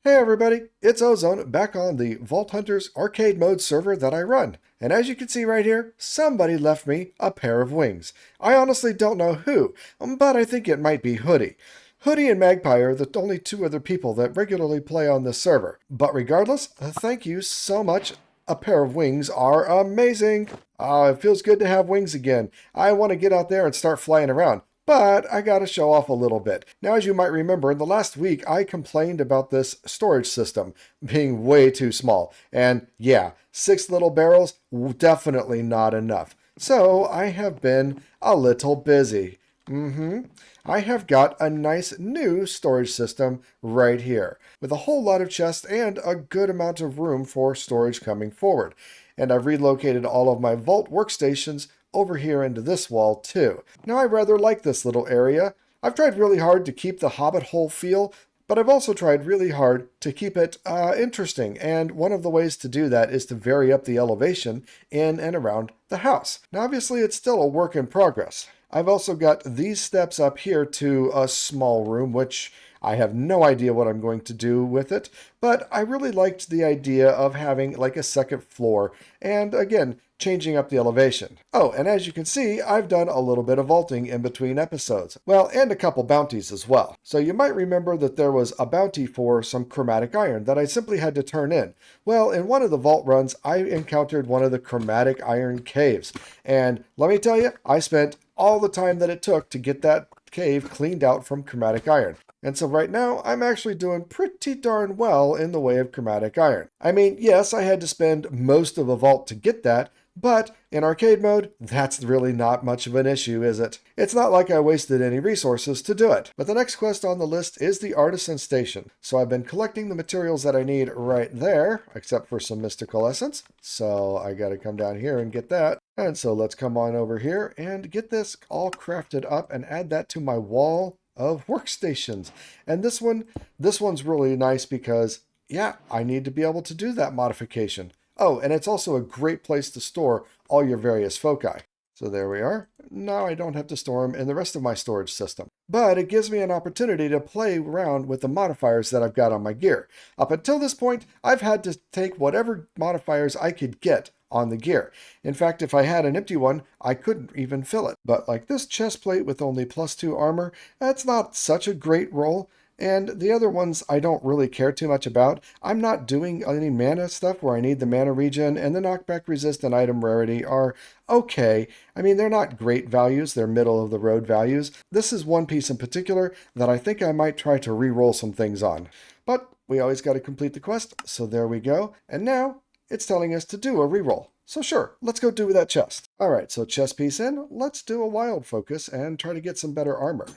Hey everybody, it's Ozone back on the Vault Hunters arcade mode server that I run. And as you can see right here, somebody left me a pair of wings. I honestly don't know who, but I think it might be Hoodie. Hoodie and Magpie are the only two other people that regularly play on this server. But regardless, thank you so much. A pair of wings are amazing. It feels good to have wings again. I want to get out there and start flying around. But I gotta show off a little bit. Now, as you might remember, in the last week, I complained about this storage system being way too small. And yeah, 6 little barrels, definitely not enough. So I have been a little busy. I have got a nice new storage system right here, with a whole lot of chests and a good amount of room for storage coming forward. And I've relocated all of my vault workstations over here into this wall too. Now I rather like this little area. I've tried really hard to keep the hobbit hole feel, but I've also tried really hard to keep it interesting, and one of the ways to do that is to vary up the elevation in and around the house. Now obviously it's still a work in progress. I've also got these steps up here to a small room, which I have no idea what I'm going to do with it, but I really liked the idea of having like a second floor, and again, changing up the elevation. Oh, and as you can see, I've done a little bit of vaulting in between episodes. Well, and a couple bounties as well. So you might remember that there was a bounty for some chromatic iron that I simply had to turn in. Well, in one of the vault runs, I encountered one of the chromatic iron caves. And let me tell you, I spent all the time that it took to get that cave cleaned out from chromatic iron. And so right now, I'm actually doing pretty darn well in the way of chromatic iron. I mean, yes, I had to spend most of a vault to get that, but in arcade mode, that's really not much of an issue, is it? It's not like I wasted any resources to do it. But the next quest on the list is the Artisan Station. So I've been collecting the materials that I need right there, except for some mystical essence. So I gotta come down here and get that. And so let's come on over here and get this all crafted up and add that to my wall of workstations. And this one's really nice because, yeah, I need to be able to do that modification. Oh, and it's also a great place to store all your various foci. So there we are. Now I don't have to store them in the rest of my storage system. But it gives me an opportunity to play around with the modifiers that I've got on my gear. Up until this point, I've had to take whatever modifiers I could get on the gear. In fact, if I had an empty one, I couldn't even fill it. But like this chest plate with only +2 armor, that's not such a great roll. And the other ones I don't really care too much about. I'm not doing any mana stuff where I need the mana regen, and the knockback resist and item rarity are okay. I mean, they're not great values, they're middle of the road values. This is one piece in particular that I think I might try to re-roll some things on. But we always got to complete the quest, so there we go. And now it's telling us to do a re-roll. So sure, let's go do that chest. Alright, so chest piece in, let's do a wild focus and try to get some better armor.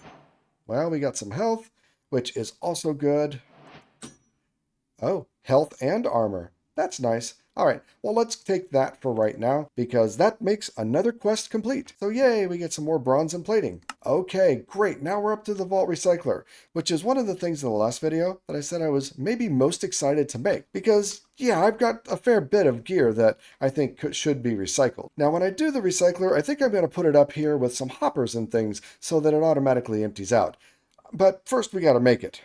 Well, we got some health, which is also good. Oh, health and armor. That's nice. All right, well, let's take that for right now, because that makes another quest complete. So yay, we get some more bronze and plating. Okay, great. Now we're up to the Vault Recycler, which is one of the things in the last video that I said I was maybe most excited to make, because yeah, I've got a fair bit of gear that I think should be recycled. Now, when I do the recycler, I think I'm going to put it up here with some hoppers and things so that it automatically empties out. But first we gotta make it.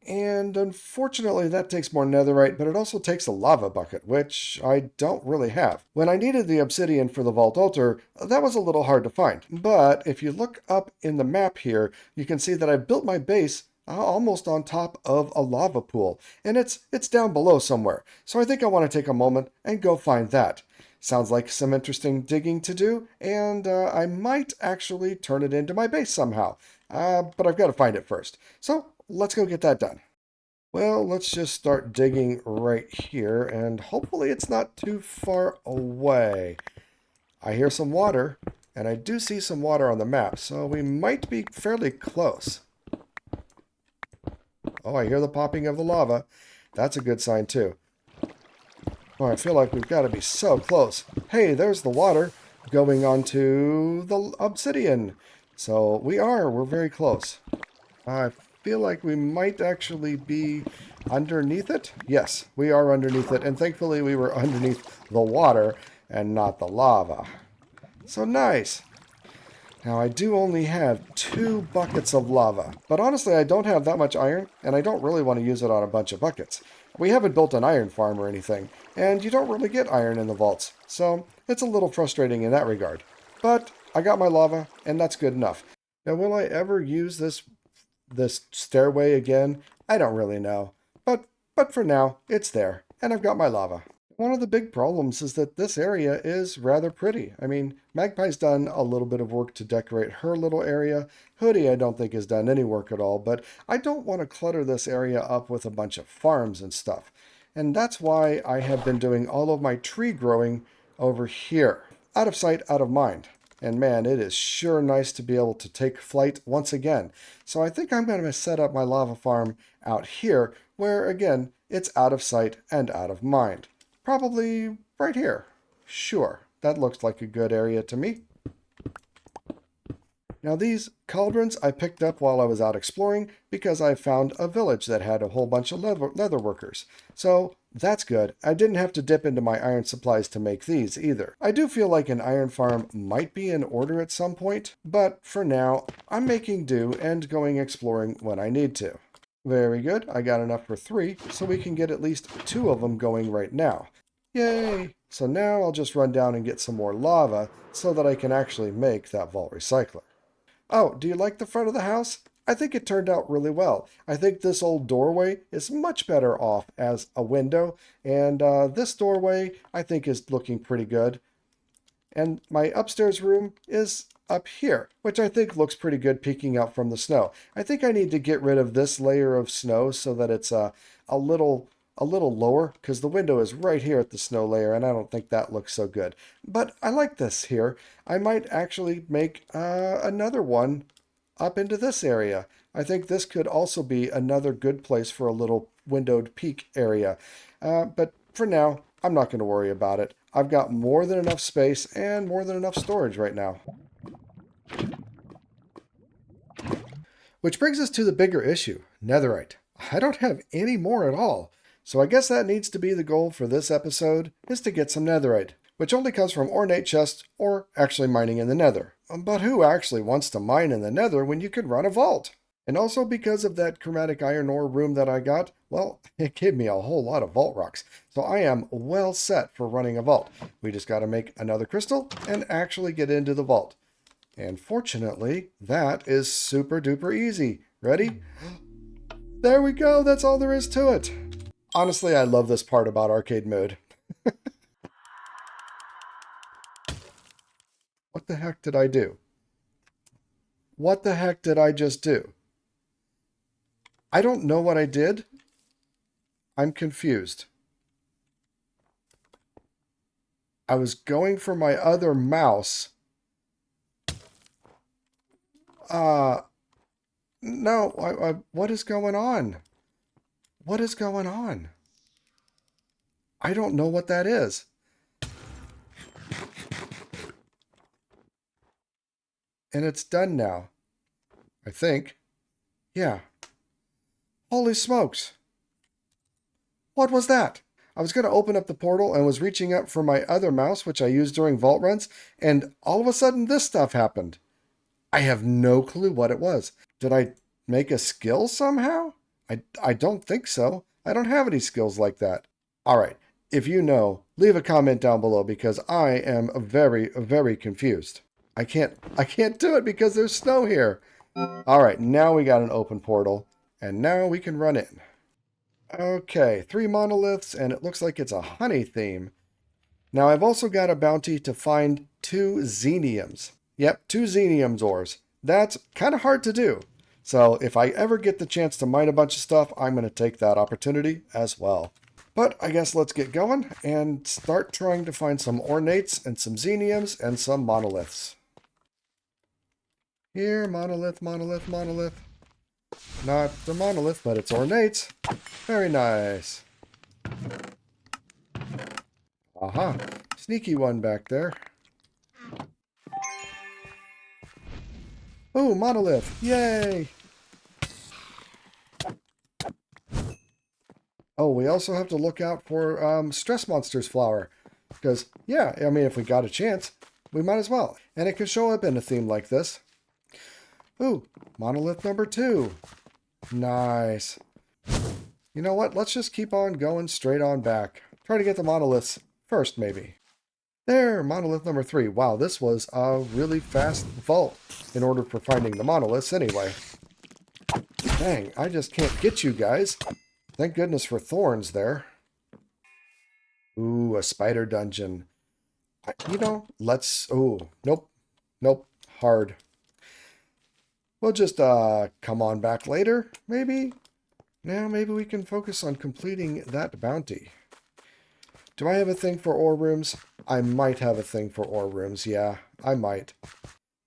And unfortunately that takes more netherite, but it also takes a lava bucket, which I don't really have. When I needed the obsidian for the vault altar, that was a little hard to find. But if you look up in the map here, you can see that I've built my base almost on top of a lava pool. And it's down below somewhere. So I think I want to take a moment and go find that. Sounds like some interesting digging to do, and I might actually turn it into my base somehow. But I've got to find it first. So let's go get that done. Well, let's just start digging right here, and hopefully it's not too far away. I hear some water, and I do see some water on the map, so we might be fairly close. Oh, I hear the popping of the lava. That's a good sign too. Oh, I feel like we've got to be so close. Hey, there's the water going onto the obsidian. So we're very close. I feel like we might actually be underneath it. Yes, we are underneath it. And thankfully we were underneath the water and not the lava. So nice. Now, I do only have 2 buckets of lava, but honestly, I don't have that much iron, and I don't really want to use it on a bunch of buckets. We haven't built an iron farm or anything, and you don't really get iron in the vaults, so it's a little frustrating in that regard. But I got my lava, and that's good enough. Now, will I ever use this stairway again? I don't really know, but for now, it's there, and I've got my lava. One of the big problems is that this area is rather pretty. I mean, Magpie's done a little bit of work to decorate her little area. Hoodie, I don't think, has done any work at all, but I don't want to clutter this area up with a bunch of farms and stuff. And that's why I have been doing all of my tree growing over here. Out of sight, out of mind. And man, it is sure nice to be able to take flight once again. So I think I'm going to set up my lava farm out here, where again, it's out of sight and out of mind. Probably right here. Sure, that looks like a good area to me. Now these cauldrons I picked up while I was out exploring because I found a village that had a whole bunch of leather workers. So that's good. I didn't have to dip into my iron supplies to make these either. I do feel like an iron farm might be in order at some point, but for now I'm making do and going exploring when I need to. Very good. I got enough for 3, so we can get at least 2 of them going right now. Yay! So now I'll just run down and get some more lava so that I can actually make that vault recycler. Oh, do you like the front of the house? I think it turned out really well. I think this old doorway is much better off as a window, and this doorway I think is looking pretty good. And my upstairs room is up here, which I think looks pretty good peeking out from the snow. I think I need to get rid of this layer of snow so that it's a little lower, because the window is right here at the snow layer, and I don't think that looks so good. But I like this here. I might actually make another one up into this area. I think this could also be another good place for a little windowed peak area. But for now, I'm not going to worry about it. I've got more than enough space and more than enough storage right now. Which brings us to the bigger issue, Netherite. I don't have any more at all. So I guess that needs to be the goal for this episode, is to get some Netherite, which only comes from ornate chests or actually mining in the Nether. But who actually wants to mine in the Nether when you could run a vault? And also because of that chromatic iron ore room that I got, well, it gave me a whole lot of vault rocks. So I am well set for running a vault. We just got to make another crystal and actually get into the vault. And fortunately, that is super duper easy. Ready? There we go, that's all there is to it. Honestly, I love this part about arcade mode. What the heck did I do? What the heck did I just do? I don't know what I did. I'm confused. I was going for my other mouse. No, what is going on? What is going on? I don't know what that is. And it's done now. I think. Yeah. Holy smokes. What was that? I was going to open up the portal and was reaching up for my other mouse, which I use during vault runs, and all of a sudden this stuff happened. I have no clue what it was. Did I make a skill somehow? I don't think so. I don't have any skills like that. All right. If you know, leave a comment down below because I am very, very confused. I can't do it because there's snow here. All right, now we got an open portal, and now we can run in. Okay, 3 monoliths, and it looks like it's a honey theme. Now I've also got a bounty to find 2 xeniums. Yep, 2 xenium ores. That's kind of hard to do. So if I ever get the chance to mine a bunch of stuff, I'm going to take that opportunity as well. But I guess let's get going and start trying to find some ornates and some xeniums and some monoliths. Here, monolith, monolith, monolith. Not the monolith, but it's ornate. Very nice. Aha, sneaky one back there. Oh, monolith, yay! Oh, we also have to look out for stress monsters flower. Because, yeah, I mean, if we got a chance, we might as well. And it can show up in a theme like this. Ooh, monolith number 2. Nice. You know what? Let's just keep on going straight on back. Try to get the monoliths first, maybe. There, monolith number 3. Wow, this was a really fast vault in order for finding the monoliths anyway. Dang, I just can't get you guys. Thank goodness for thorns there. Ooh, a spider dungeon. Let's... Oh, nope. Nope. Hard. We'll just come on back later, maybe? Now maybe we can focus on completing that bounty. Do I have a thing for ore rooms? I might have a thing for ore rooms, yeah. I might.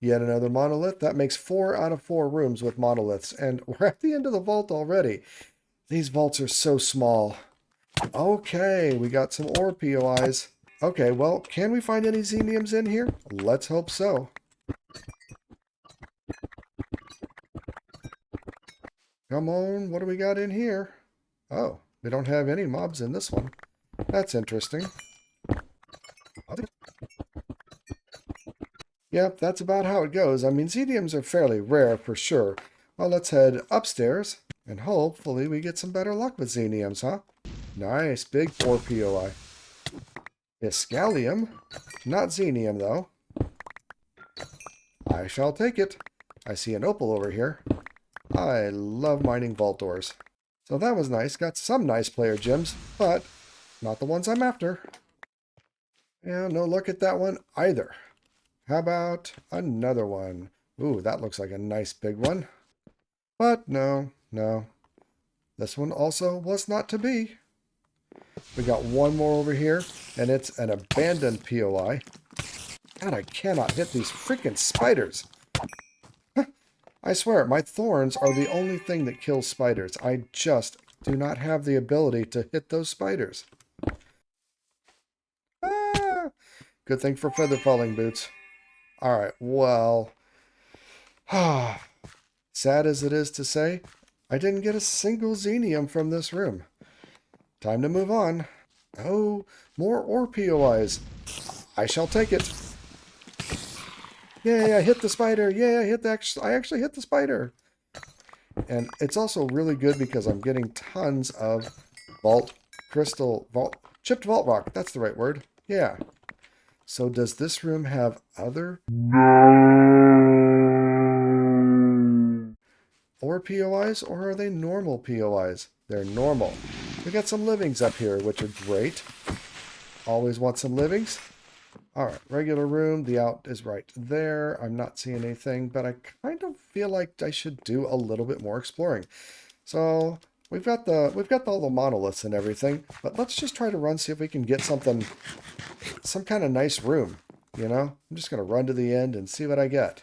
Yet another monolith. That makes 4 out of 4 rooms with monoliths. And we're at the end of the vault already. These vaults are so small. Okay, we got some ore POIs. Okay, well, can we find any xeniums in here? Let's hope so. Come on, what do we got in here? Oh, we don't have any mobs in this one. That's interesting. Yep, that's about how it goes. I mean, xeniums are fairly rare for sure. Well, let's head upstairs, and hopefully we get some better luck with xeniums, huh? Nice, big 4 POI. Iscalium. Not xenium, though. I shall take it. I see an opal over here. I love mining vault doors. So that was nice. Got some nice player gems, but not the ones I'm after. Yeah, no look at that one either. How about another one? Ooh, that looks like a nice big one. But no. This one also was not to be. We got one more over here, and it's an abandoned POI. God, I cannot hit these freaking spiders. I swear, my thorns are the only thing that kills spiders. I just do not have the ability to hit those spiders. Ah, good thing for feather falling boots. Alright, well... sad as it is to say, I didn't get a single xenium from this room. Time to move on. Oh, more ore POIs. I shall take it. Yay, I hit the spider. Yay, I actually hit the spider. And it's also really good because I'm getting tons of chipped vault rock. That's the right word. Yeah. So does this room have other ore POIs, or are they normal POIs? They're normal. We got some livings up here, which are great. Always want some livings. Alright, regular room. The out is right there. I'm not seeing anything, but I kind of feel like I should do a little bit more exploring. So we've got all the monoliths and everything, but let's just try to run, see if we can get some kind of nice room. You know? I'm just gonna run to the end and see what I get.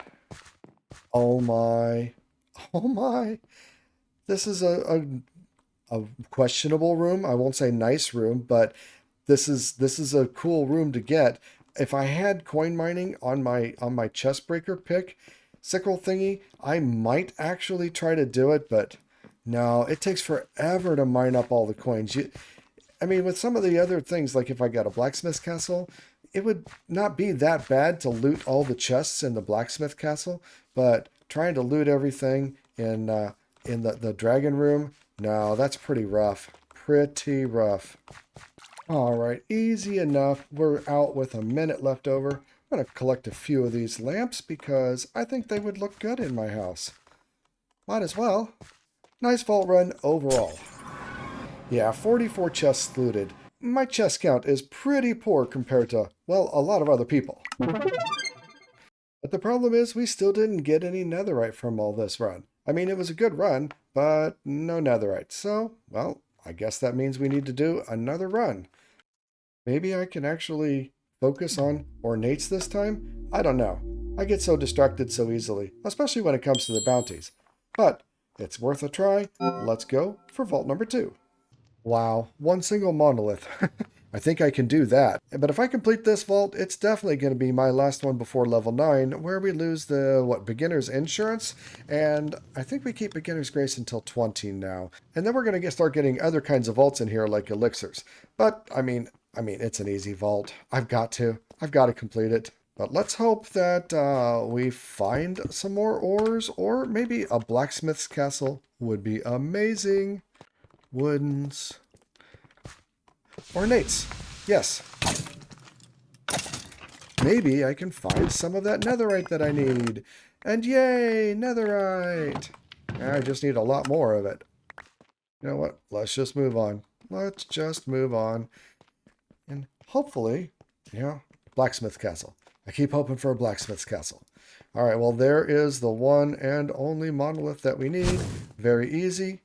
Oh my. Oh my. This is a questionable room. I won't say nice room, but this is a cool room to get. If I had coin mining on my chest breaker pick sickle thingy, I might actually try to do it, but no, it takes forever to mine up all the coins. I mean, with some of the other things, like if I got a blacksmith castle, it would not be that bad to loot all the chests in the blacksmith castle, but trying to loot everything in the dragon room, no, that's pretty rough. Pretty rough. Alright, easy enough. We're out with a minute left over. I'm going to collect a few of these lamps because I think they would look good in my house. Might as well. Nice vault run overall. Yeah, 44 chests looted. My chest count is pretty poor compared to, well, a lot of other people. But the problem is we still didn't get any netherite from all this run. I mean, it was a good run, but no netherite. So, well, I guess that means we need to do another run. Maybe I can actually focus on ornates this time? I don't know. I get so distracted so easily, especially when it comes to the bounties. But it's worth a try. Let's go for vault number 2. Wow, one single monolith. I think I can do that. But if I complete this vault, it's definitely going to be my last one before level 9, where we lose the, beginner's insurance? And I think we keep beginner's grace until 20 now. And then we're going to start getting other kinds of vaults in here, like elixirs. But, I mean, it's an easy vault. I've got to complete it. But let's hope that we find some more ores, or maybe a blacksmith's castle would be amazing. Woodens. Ornates. Yes. Maybe I can find some of that netherite that I need. And yay, netherite! I just need a lot more of it. You know what? Let's just move on. Let's just move on. And hopefully, blacksmith castle. I keep hoping for a blacksmith's castle. All right, well, there is the one and only monolith that we need. Very easy.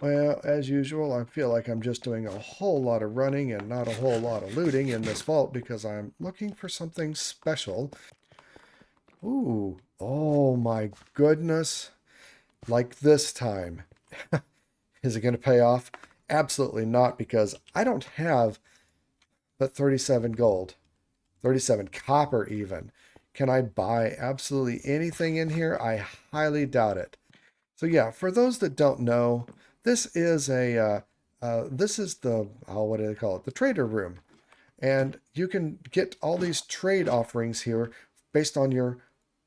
Well, as usual, I feel like I'm just doing a whole lot of running and not a whole lot of looting in this vault because I'm looking for something special. Ooh, oh my goodness. Like this time. Is it going to pay off? Absolutely not, because I don't have but 37 gold. 37 copper even. Can I buy absolutely anything in here? I highly doubt it. So yeah, for those that don't know, this is this is the, what do they call it? The trader room. And you can get all these trade offerings here based on your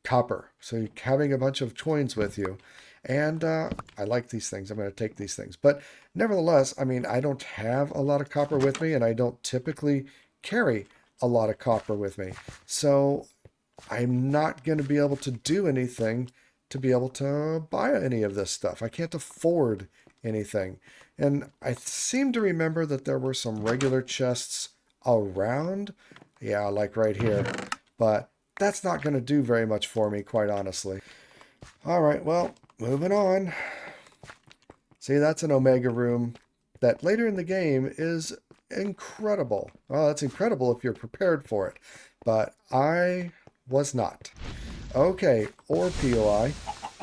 copper. So you're having a bunch of coins with you. And I like these things. I'm going to take these things. But nevertheless, I mean, I don't have a lot of copper with me, and I don't typically carry a lot of copper with me. So I'm not going to be able to do anything to be able to buy any of this stuff. I can't afford anything. And I seem to remember that there were some regular chests around. Yeah, like right here. But that's not going to do very much for me, quite honestly. All right, well, moving on. See, that's an Omega room that later in the game is incredible. Well, it's incredible if you're prepared for it. But I was not. Okay, or POI.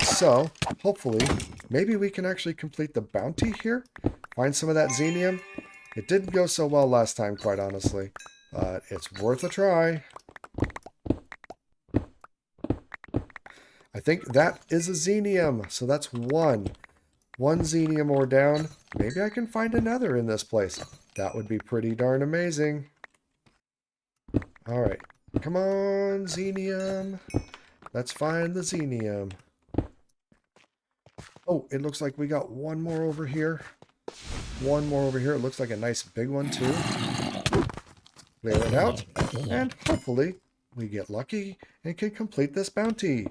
So, hopefully, maybe we can actually complete the bounty here. Find some of that xenium. It didn't go so well last time, quite honestly. But it's worth a try. I think that is a xenium. So that's one. One xenium ore down. Maybe I can find another in this place. That would be pretty darn amazing. Alright. Come on, xenium. Let's find the xenium. Oh, it looks like we got one more over here. One more over here. It looks like a nice big one, too. Clear it out. And hopefully we get lucky and can complete this bounty.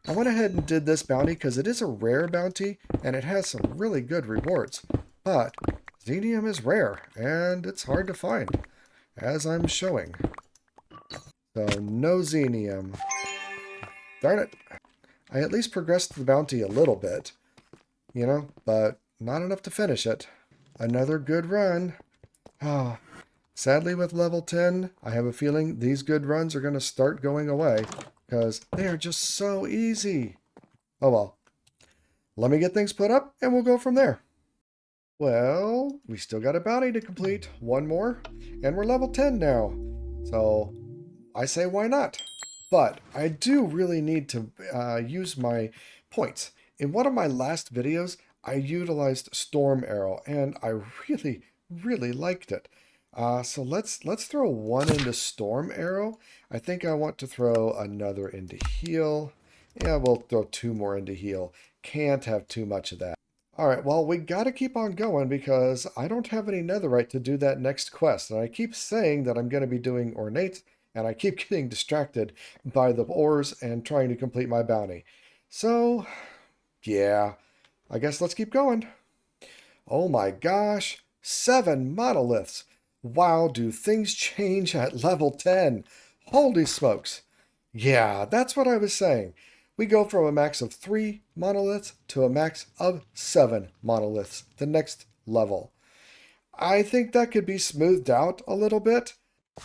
I went ahead and did this bounty because it is a rare bounty and it has some really good rewards. But xenium is rare and it's hard to find, as I'm showing. So no xenium. Darn it. I at least progressed the bounty a little bit, but not enough to finish it. Another good run. Ah, sadly with level 10, I have a feeling these good runs are going to start going away because they are just so easy. Oh well. Let me get things put up and we'll go from there. Well, we still got a bounty to complete. One more, and we're level 10 now. So I say why not? But I do really need to use my points. In one of my last videos, I utilized Storm Arrow, and I really, really liked it. So let's throw one into Storm Arrow. I think I want to throw another into Heal. Yeah, we'll throw two more into Heal. Can't have too much of that. All right, well, we got to keep on going because I don't have any netherite to do that next quest. And I keep saying that I'm going to be doing ornate, and I keep getting distracted by the ores and trying to complete my bounty. So, yeah, I guess let's keep going. Oh my gosh, 7 monoliths. Wow, do things change at level 10? Holy smokes. Yeah, that's what I was saying. We go from a max of 3 monoliths to a max of 7 monoliths, the next level. I think that could be smoothed out a little bit.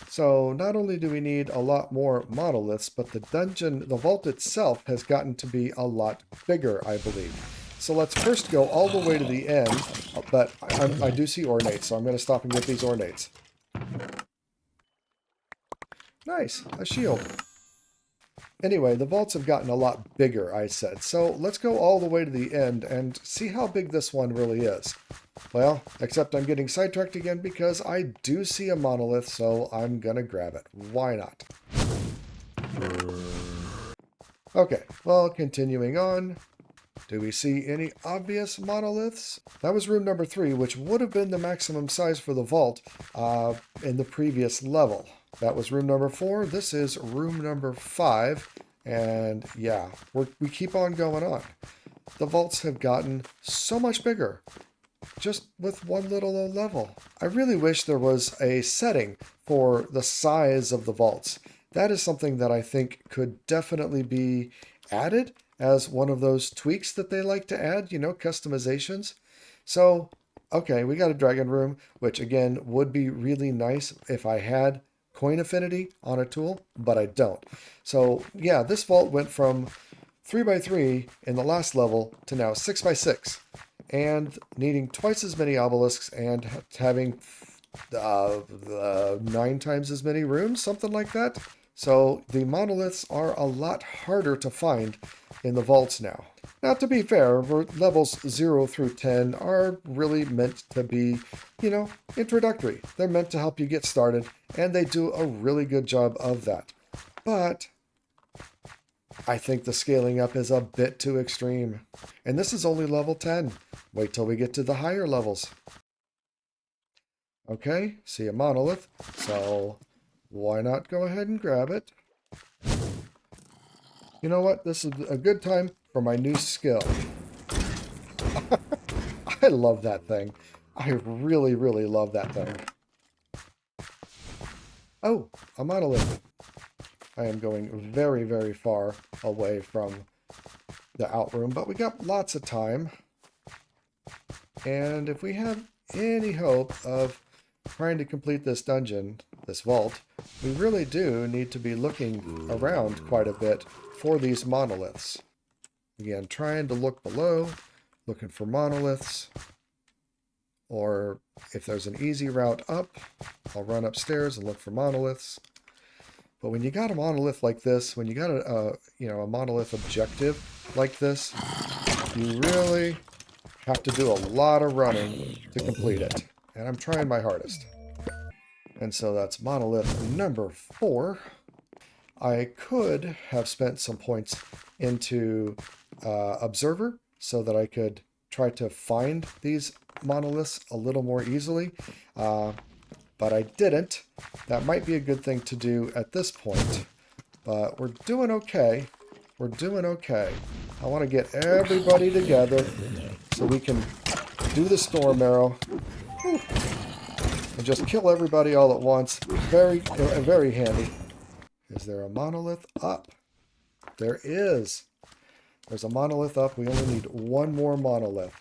So not only do we need a lot more monoliths, but the dungeon, the vault itself has gotten to be a lot bigger, I believe. So let's first go all the way to the end, but I do see ornates, so I'm going to stop and get these ornates. Nice, a shield. Anyway, the vaults have gotten a lot bigger, I said. So let's go all the way to the end and see how big this one really is. Well, except I'm getting sidetracked again because I do see a monolith, so I'm going to grab it. Why not? Okay, well, continuing on. Do we see any obvious monoliths? That was room number 3, which would have been the maximum size for the vault in the previous level. That was room number 4. This is room number 5. And yeah, we keep on going on. The vaults have gotten so much bigger just with one little low level. I really wish there was a setting for the size of the vaults. That is something that I think could definitely be added as one of those tweaks that they like to add, you know, customizations. So, okay, we got a dragon room, which again would be really nice if I had coin affinity on a tool, but I don't. So yeah, this vault went from 3x3 in the last level to now 6x6, and needing twice as many obelisks and having 9 times as many rooms, something like that. So the monoliths are a lot harder to find in the vaults now. Now, to be fair, levels 0 through 10 are really meant to be, you know, introductory. They're meant to help you get started, and they do a really good job of that. But I think the scaling up is a bit too extreme. And this is only level 10. Wait till we get to the higher levels. Okay, see a monolith, so why not go ahead and grab it? You know what? This is a good time for my new skill. I love that thing. I really, really love that thing. Oh, a monolith. I am going very, very far away from the outroom, but we got lots of time. And if we have any hope of trying to complete this dungeon, this vault, we really do need to be looking around quite a bit for these monoliths. Again, trying to look below, looking for monoliths, or if there's an easy route up, I'll run upstairs and look for monoliths. But when you got a monolith like this, when you got a monolith objective like this, you really have to do a lot of running to complete it. And I'm trying my hardest. And so that's monolith number 4. I could have spent some points into Observer so that I could try to find these monoliths a little more easily. But I didn't. That might be a good thing to do at this point. But we're doing okay. We're doing okay. I want to get everybody together so we can do the storm arrow. Whew. And just kill everybody all at once. Very, very handy. Is there a monolith up? There is. There's a monolith up. We only need one more monolith.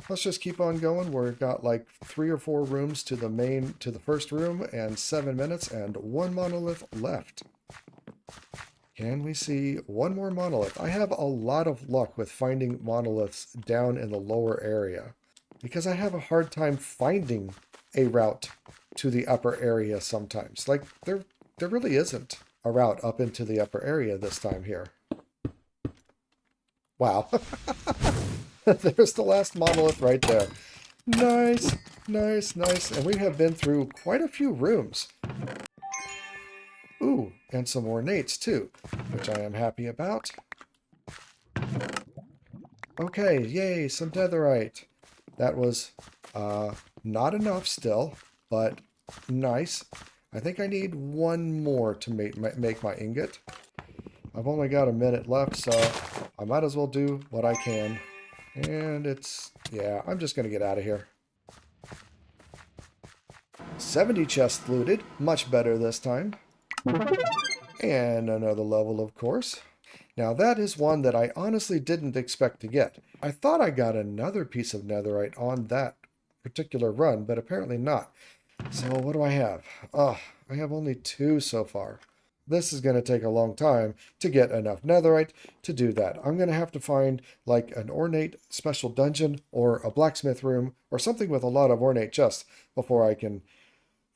Let's just keep on going. We've got like 3 or 4 rooms to the first room and 7 minutes and 1 monolith left. Can we see one more monolith? I have a lot of luck with finding monoliths down in the lower area because I have a hard time finding a route to the upper area sometimes. Like there really isn't a route up into the upper area this time here. Wow. There's the last monolith right there. Nice, nice, nice. And we have been through quite a few rooms. Ooh, and some ornates too, which I am happy about. Okay, yay, some netherite. That was not enough still, but nice. I think I need 1 more to make my ingot. I've only got a minute left, so I might as well do what I can. And yeah, I'm just going to get out of here. 70 chests looted. Much better this time. And another level, of course. Now, that is one that I honestly didn't expect to get. I thought I got another piece of netherite on that particular run, but apparently not. So, what do I have? Oh, I have only 2 so far. This is going to take a long time to get enough netherite to do that. I'm going to have to find like an ornate special dungeon or a blacksmith room or something with a lot of ornate chests before I can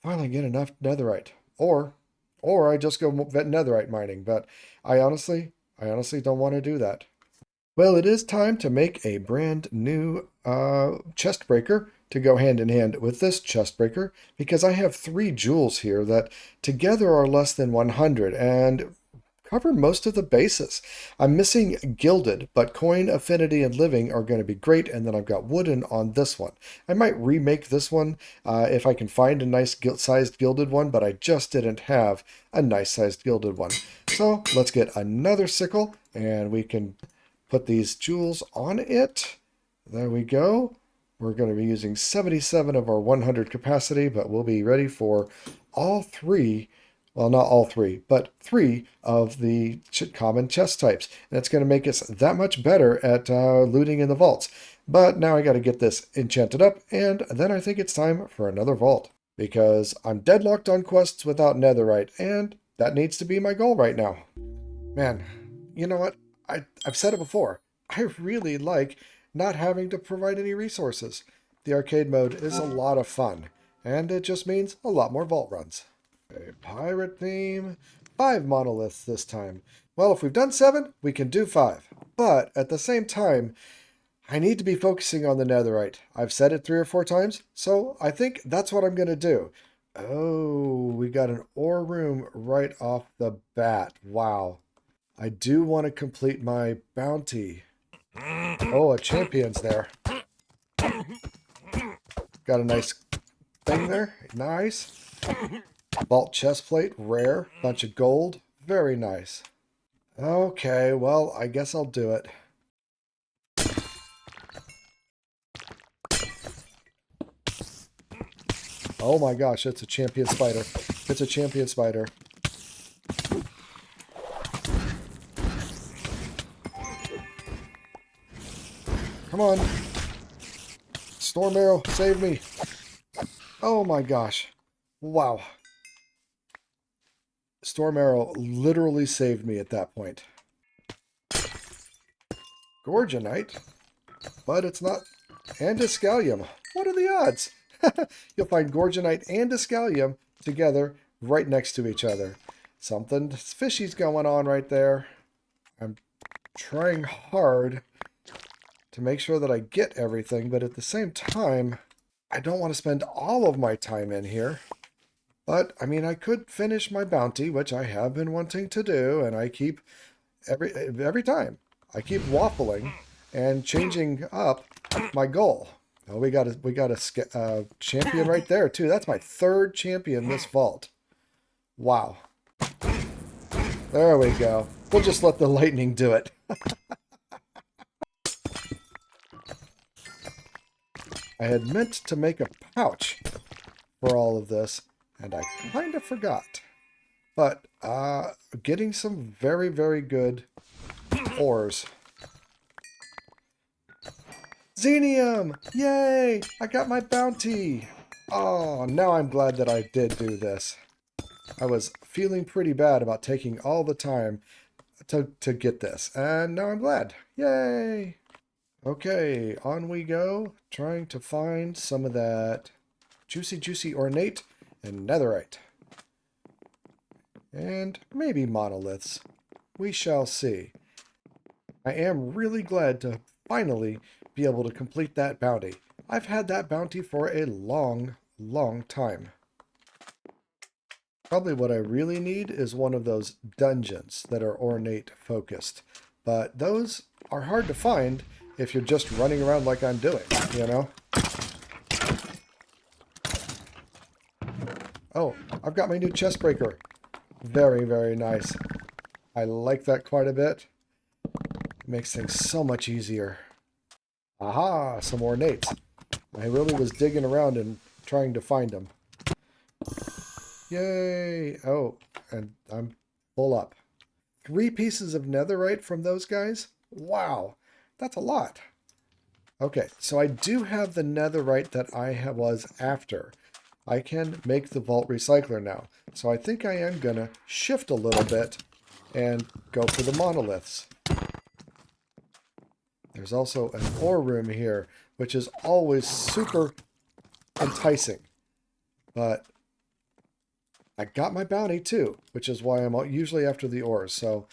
finally get enough netherite. Or I just go netherite mining, but I honestly don't want to do that. Well, it is time to make a brand new chest breaker to go hand in hand with this chest breaker, because I have 3 jewels here that together are less than 100, and cover most of the bases. I'm missing Gilded, but Coin, Affinity, and Living are going to be great, and then I've got Wooden on this one. I might remake this one if I can find a nice sized Gilded one, but I just didn't have a nice sized Gilded one. So let's get another sickle, and we can put these jewels on it. There we go. We're going to be using 77 of our 100 capacity, but we'll be ready for all three. Well, not all three, but three of the common chest types. And it's going to make us that much better at looting in the vaults. But now I got to get this enchanted up, and then I think it's time for another vault. Because I'm deadlocked on quests without Netherite, and that needs to be my goal right now. Man, you know what? I've said it before. I really like not having to provide any resources. The arcade mode is a lot of fun, and it just means a lot more vault runs. A pirate theme. 5 monoliths this time. Well, if we've done 7, we can do 5. But at the same time, I need to be focusing on the Netherite. I've said it 3 or 4 times, so I think that's what I'm going to do. Oh, we got an ore room right off the bat. Wow. I do want to complete my bounty. Oh, a champion's there. Got a nice thing there. Nice. Vault chest plate, rare. Bunch of gold. Very nice. Okay, well, I guess I'll do it. Oh my gosh, it's a champion spider. It's a champion spider. Come on. Storm arrow, save me. Oh my gosh. Wow. Storm arrow literally saved me at that point. Gorgonite? But it's not. Andescallium. What are the odds? You'll find Gorgonite and Discallium together right next to each other. Something fishy's going on right there. I'm trying hard to make sure that I get everything, but at the same time, I don't want to spend all of my time in here. But, I mean, I could finish my bounty, which I have been wanting to do, and I keep, every time, I keep waffling and changing up my goal. Oh, we got a champion right there, too. That's my 3rd champion this vault. Wow. There we go. We'll just let the lightning do it. I had meant to make a pouch for all of this, and I kind of forgot. But, getting some very, very good ores. Xenium! Yay! I got my bounty! Oh, now I'm glad that I did do this. I was feeling pretty bad about taking all the time to get this, and now I'm glad. Yay! Okay, on we go, trying to find some of that juicy ornate and netherite. And maybe monoliths. We shall see. I am really glad to finally be able to complete that bounty. I've had that bounty for a long, long time. Probably what I really need is one of those dungeons that are ornate focused. But those are hard to find if you're just running around like I'm doing, you know? Oh, I've got my new chest breaker. Very, very nice. I like that quite a bit. It makes things so much easier. Aha, some ornates. I really was digging around and trying to find them. Yay! Oh, and I'm full up. 3 pieces of netherite from those guys? Wow, that's a lot. Okay, so I do have the netherite that I was after. I can make the vault recycler now. So I think I am going to shift a little bit and go for the monoliths. There's also an ore room here, which is always super enticing. But I got my bounty too, which is why I'm usually after the ores. So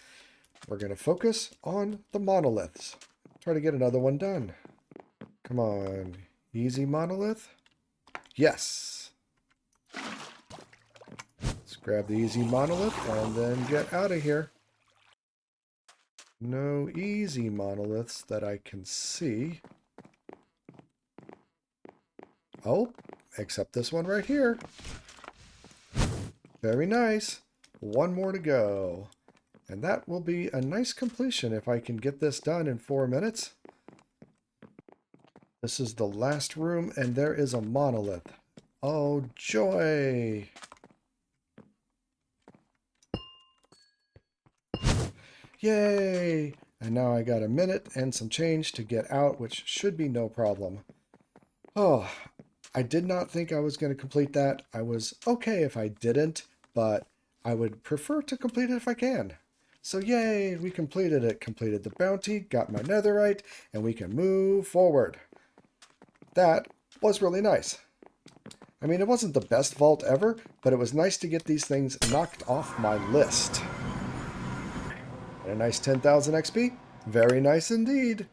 we're going to focus on the monoliths. Try to get another one done. Come on. Easy monolith. Yes. Let's grab the easy monolith and then get out of here. No easy monoliths that I can see. Oh, except this one right here. Very nice. One more to go. And that will be a nice completion if I can get this done in 4 minutes. This is the last room, and there is a monolith. Oh, joy! Yay! And now I got a minute and some change to get out, which should be no problem. Oh, I did not think I was going to complete that. I was okay if I didn't, but I would prefer to complete it if I can. So yay, we completed it. Completed the bounty, got my netherite, and we can move forward. That was really nice. I mean, it wasn't the best vault ever, but it was nice to get these things knocked off my list. And a nice 10,000 XP. Very nice indeed.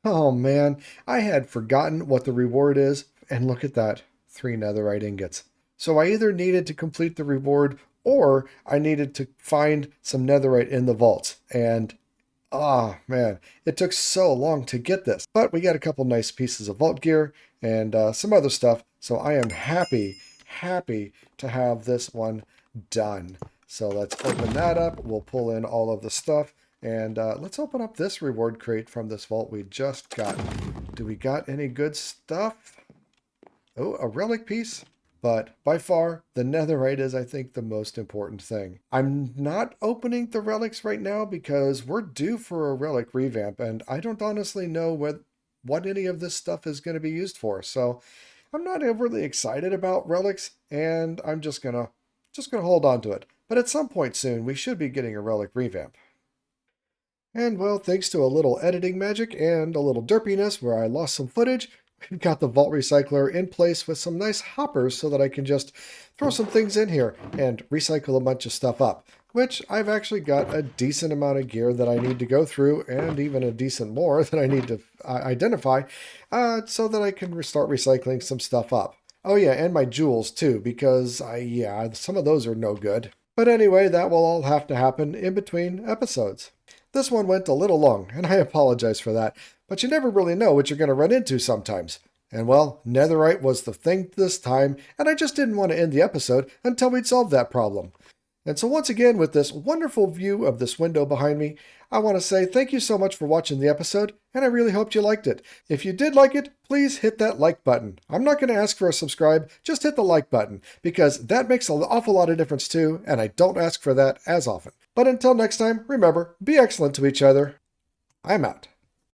Oh man, I had forgotten what the reward is, and look at that, 3 netherite ingots. So I either needed to complete the reward or I needed to find some netherite in the vaults. And man, it took so long to get this. But we got a couple nice pieces of vault gear and some other stuff. So I am happy to have this one done. So let's open that up. We'll pull in all of the stuff. And let's open up this reward crate from this vault we just got. Do we got any good stuff? Oh, a relic piece. But by far, the netherite is, I think, the most important thing. I'm not opening the relics right now because we're due for a relic revamp, and I don't honestly know what any of this stuff is going to be used for. So I'm not overly excited about relics, and I'm just gonna hold on to it. But at some point soon, we should be getting a relic revamp. And well, thanks to a little editing magic and a little derpiness where I lost some footage, we've got the vault recycler in place with some nice hoppers so that I can just throw some things in here and recycle a bunch of stuff up, which I've actually got a decent amount of gear that I need to go through and even a decent more that I need to identify so that I can start recycling some stuff up. Oh yeah, and my jewels too, because some of those are no good. But anyway, that will all have to happen in between episodes. This one went a little long, and I apologize for that, but you never really know what you're going to run into sometimes. And well, netherite was the thing this time, and I just didn't want to end the episode until we'd solved that problem. And so once again, with this wonderful view of this window behind me, I want to say thank you so much for watching the episode, and I really hoped you liked it. If you did like it, please hit that like button. I'm not going to ask for a subscribe, just hit the like button, because that makes an awful lot of difference too, and I don't ask for that as often. But until next time, remember, be excellent to each other. I'm out.